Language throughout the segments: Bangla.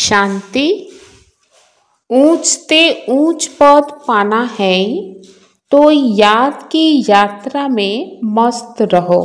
शांति। ऊंचते ऊंच पद पाना है तो याद की यात्रा में मस्त रहो।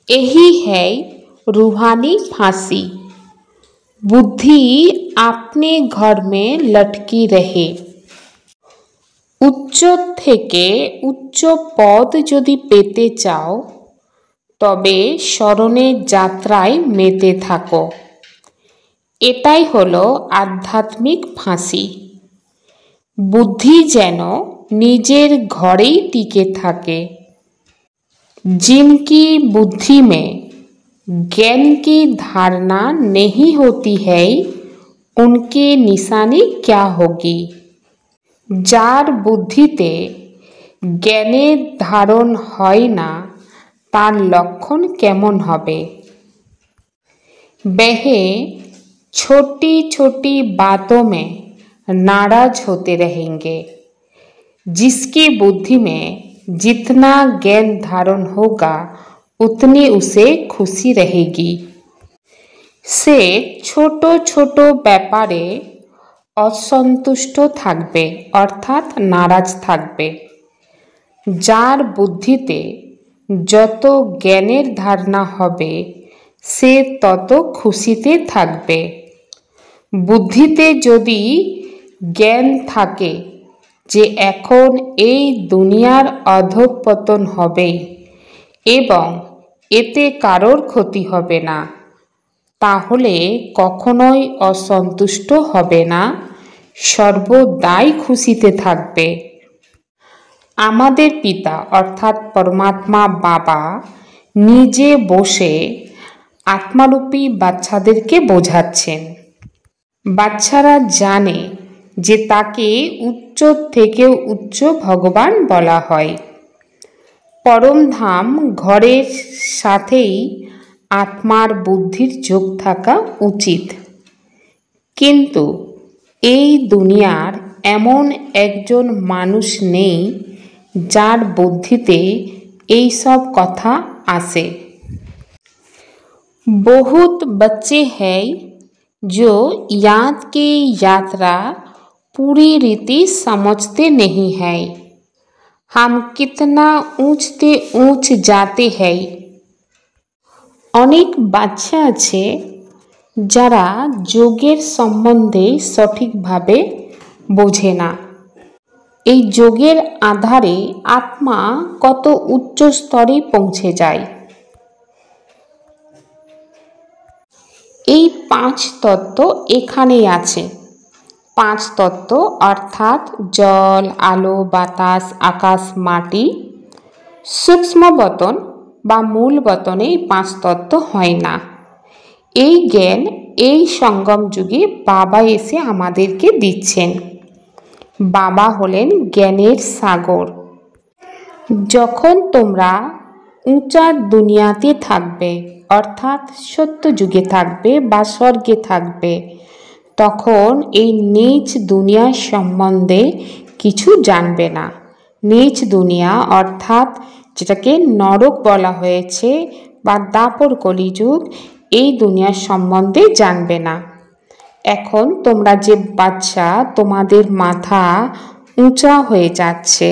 यही है रूहानी फांसी। बुद्धि अपने घर में लटकी रहे। उच्च থেকে উচ্চ পদ যদি পেতে চাও তবে স্মরণের যাত্রায় মেতে থাকো। এটাই হলো আধ্যাত্মিক ফাঁসি। বুদ্ধি যেন নিজের ঘরেই টিকে থাকে। जिनकी बुद्धि में ज्ञान की धारणा नहीं होती है उनकी निशानी क्या होगी। जार बुद्धिते ज्ञानेर धारण হয় না तार लक्षण केमन हबे। वह छोटी छोटी बातों में नाराज होते रहेंगे। जिसकी बुद्धि में जितना ज्ञान धारण होगा उतनी उसे खुशी रहेगी। से छोटो छोटो ব্যাপারে असंतुष्ट থাকবে अर्थात नाराज থাকবে। যার বুদ্ধিতে যত জ্ঞানের ধারণা হবে সে তত খুশিতে থাকবে। বুদ্ধিতে যদি জ্ঞান থাকে যে এখন এই দুনিয়ার অধঃপতন হবে এবং এতে কারোর ক্ষতি হবে না, তাহলে কখনোই অসন্তুষ্ট হবে না, সর্বদাই খুশিতে থাকবে। আমাদের পিতা অর্থাৎ পরমাত্মা বাবা নিজে বসে আত্মারূপী বাচ্চাদেরকে বোঝাচ্ছেন। বাচ্চারা জানে যে তাকে উচ্চ থেকেও উচ্চ ভগবান বলা হয়। পরমধাম ঘরের সাথেই আত্মার বুদ্ধির যোগ থাকা উচিত। কিন্তু এই দুনিয়ার এমন একজন মানুষ নেই যার বুদ্ধিতে এই সব কথা আসে। बहुत बच्चे हैं जो याद की यात्रा पूरी रीति समझते नहीं हैं। हम कितना ऊंचते ऊंच जाते हैं। অনেক বাচ্চা আছে যারা যোগের সম্বন্ধে সঠিকভাবে বোঝে না। এই যোগের আধারে আত্মা কত উচ্চ স্তরে পৌঁছে যায়। এই পাঁচ তত্ত্ব এখানেই আছে। পাঁচ তত্ত্ব অর্থাৎ জল, আলো, বাতাস, আকাশ, মাটি। সূক্ষ্ম বতন বা মূল বতনে এই পাঁচ তত্ত্ব হয় না। এই জ্ঞান এই সঙ্গম যুগে বাবা এসে আমাদেরকে দিচ্ছেন। বাবা হলেন জ্ঞানের সাগর। যখন তোমরা উঁচা দুনিয়াতে থাকবে অর্থাৎ সত্য যুগে থাকবে বা স্বর্গে থাকবে, তখন এই নীচ দুনিয়া সম্বন্ধে কিছু জানবে না। নীচ দুনিয়া অর্থাৎ যেটাকে নরক বলা হয়েছে বা দাপর কলিযুগ, এই দুনিয়ার সম্বন্ধে জানবে না। এখন তোমরা যে বাচ্চা, তোমাদের মাথা উঁচা হয়ে যাচ্ছে।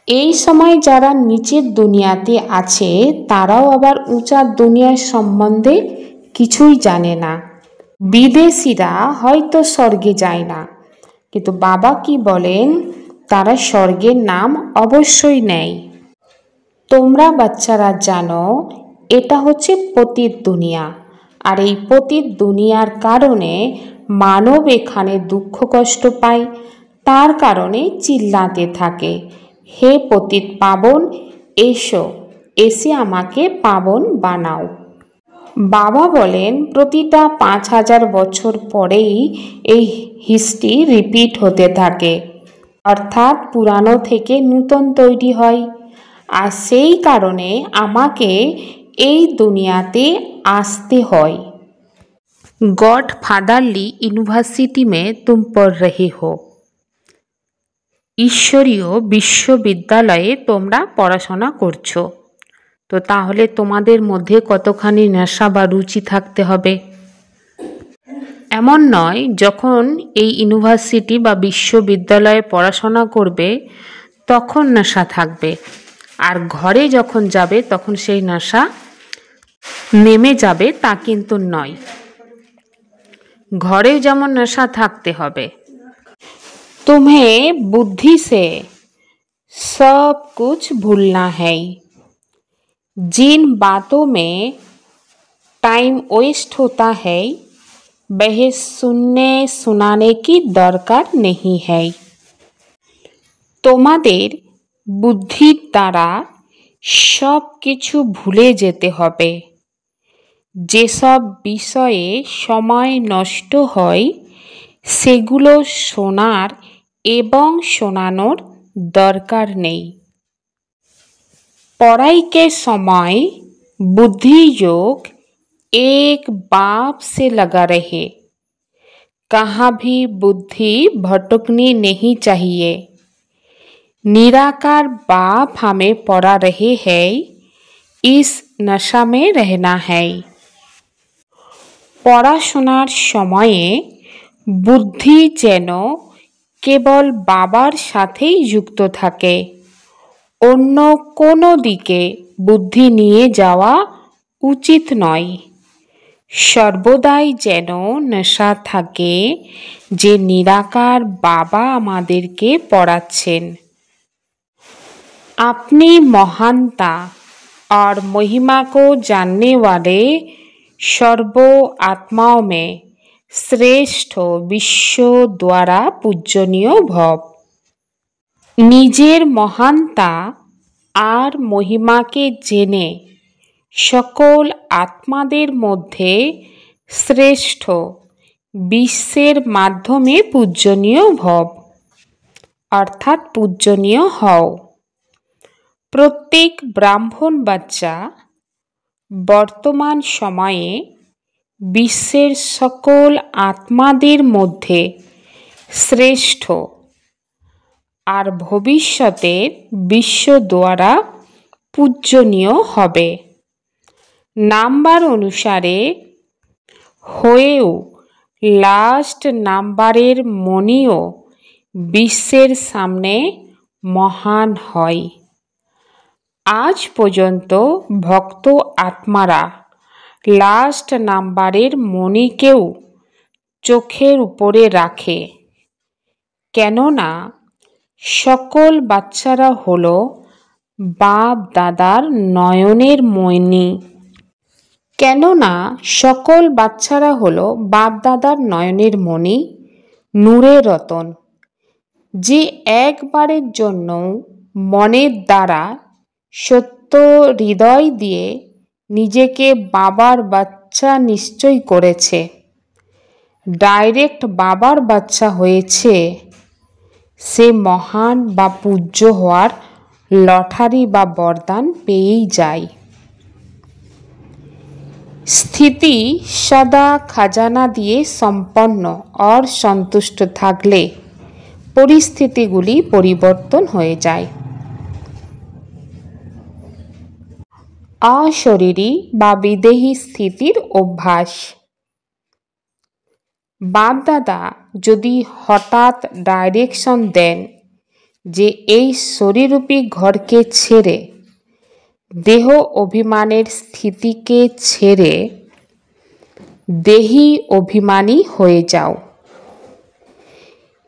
এই সময় যারা নিচের দুনিয়াতে আছে তারাও আবার উঁচা দুনিয়ার সম্বন্ধে কিছুই জানে না। বিদেশিরা হয়তো স্বর্গে যায় না, কিন্তু বাবা কি বলেন, তারা স্বর্গের নাম অবশ্যই নেয়। তোমরা বাচ্চারা জানো এটা হচ্ছে পতিত দুনিয়া, আর এই পতিত দুনিয়ার কারণে মানব এখানে দুঃখ কষ্ট পায়। তার কারণে চিল্লাতে থাকে, হে পতিত পাবন এসো, এসে আমাকে পাবন বানাও। বাবা বলেন প্রতিটা 5000 বছর পরেই এই হিস্ট্রি রিপিট হতে থাকে, অর্থাৎ পুরানো থেকে নূতন তৈরি হয়। আর সেই কারণে আমাকে এই দুনিয়াতে আসতে হয়। गॉड फादरली यूनिवर्सिटी में तुम पढ़ रहे हो। ঈশ্বরীয় বিশ্ববিদ্যালয়ে তোমরা পড়াশোনা করছো। তো তাহলে তোমাদের মধ্যে কতখানি নেশা বা রুচি থাকতে হবে। এমন নয় যখন এই ইউনিভার্সিটি বা বিশ্ববিদ্যালয়ে পড়াশোনা করবে তখন নেশা থাকবে, আর ঘরে যখন যাবে তখন সেই নেশা নেমে যাবে, তা কিন্তু নয়। ঘরেও যেমন নেশা থাকতে হবে। तुम्हें बुद्धि से सब कुछ भूलना है। जिन बातों में टाइम वेस्ट होता है वह सुनने सुनाने की दरकार नहीं है। তোমাদের বুদ্ধির দ্বারা সব কিছু ভুলে যেতে হবে। যেসব বিষয়ে সময় নষ্ট হয় সেগুলো শোনার এবং শোনানোর दरकार नहीं। पढ़ाई के समय बुद्धि योग एक बाप से लगा रहे। कहाँ भी बुद्धि भटकनी नहीं चाहिए। निराकार बाप हमें पढ़ा रहे हैं, इस नशा में रहना है। पढ़ाशोनार समये बुद्धि जेन केवल बाबार साथेई युक्त थाके, अन्य कोनो दिके बुद्धि निये जावा उचित नय। सर्वदाई जेन नेशा थाके जे निराकार बाबा आमादेरके पढ़ाच्छेन। अपनी महानता और महिमा को जानने वाले सर्व आत्माओं में श्रेष्ठ विश्व द्वारा पूजनीय भव। निजेर महानता और महिमा के जेने सकल आत्मादेर मध्य श्रेष्ठ विश्वेर माध्यमे पूजनीय भव, अर्थात पूजनीय हओ। प्रत्येक ब्राह्मण बच्चा वर्तमान समये विश्वेर सकल आत्मादेर मध्य श्रेष्ठ और भविष्यतेर विश्व द्वारा पूजनीय हबे। नाम्बार अनुसारे हয়েও लास्ट नाम्बारेर मनिও विश्वेर सामने महान हय। आज पर्यन्त भक्त आत्मारा लास्ट नाम्बारेर मणिकेও चोखेर उपरे राखे, केनना सकल बाच्चारा हलो बाप दादार नयनेर मणि। केनना सकल बाच्चारा हलो बाप दादार नयनेर मणि, नूरेर रतन। जे एकबारेर जन्य मनेर द्वारा सत्य हृदय दिए निजेके बाबार बाच्चा निश्चय करेछे, डायरेक्ट बाबार बाच्चा हयेछे, से महान बा पूज्य होवार लटारी बा बरदान पेयेई जाय। स्थिति सदा खजाना दिए सम्पन्न और सन्तुष्ट थाकले परिस्थितिगुली परिवर्तन हये जाय। अशरीरी बा विदेही स्थितिर अभ्यास। बाप दादा यदि हठात् डायरेक्शन देन जे एई शरीररूपी घर के छेड़े देह अभिमानेर स्थिति के छेड़े देही अभिमानी हये जाओ,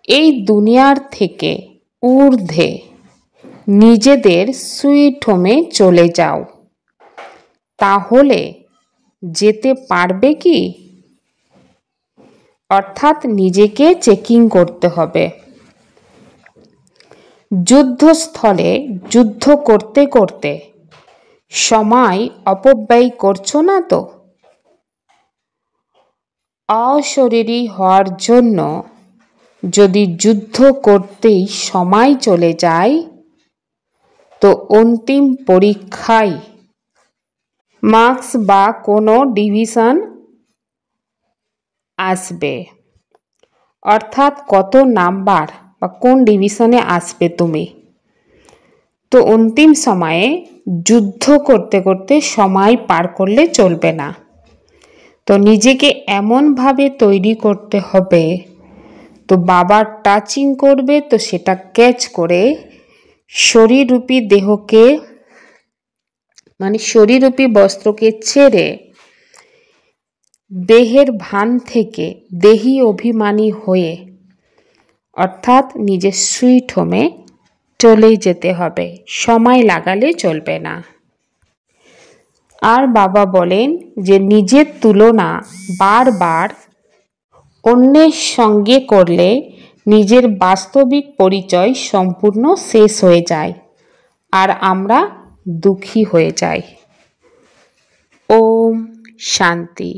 एई दुनियार थेके ऊर्ध्वे निजेदेर सुइट होमे चले जाओ, ताहले जेते पारबे कि? अर्थात निजेके चेकिंग करते हबे। युद्धस्थले युद्ध करते करते समय अपव्यय करछो ना तो? अशरीरी हওয়ার জন্য যদি যুদ্ধ করতেই সময় চলে যায় তো অন্তিম পরীক্ষায় মার্কস বা কোনো ডিভিশন আসবে, अर्थात कत नाम्बार বা কোন ডিভিশনে আসবে তুমি। তো অন্তিম সময়ে যুদ্ধ করতে করতে সময় পার করলে চলবে না। তো নিজেকে এমনভাবে তৈরি করতে হবে, তো বাবা টাচিং করবে তো সেটা ক্যাচ করে শরীররূপী দেহকে মানে শরীররূপী বস্ত্রকে ছেড়ে দেহের ভান থেকে দেহি অভিমানী হয়ে অর্থাৎ নিজের সুইট হোমে চলে যেতে হবে, সময় লাগালে চলবে না। আর বাবা বলেন যে নিজের তুলনা বারবার অন্যের সঙ্গে করলে নিজের বাস্তবিক পরিচয় সম্পূর্ণ শেষ হয়ে যায় আর আমরা দুঃখী হয়ে যাই। ওম শান্তি।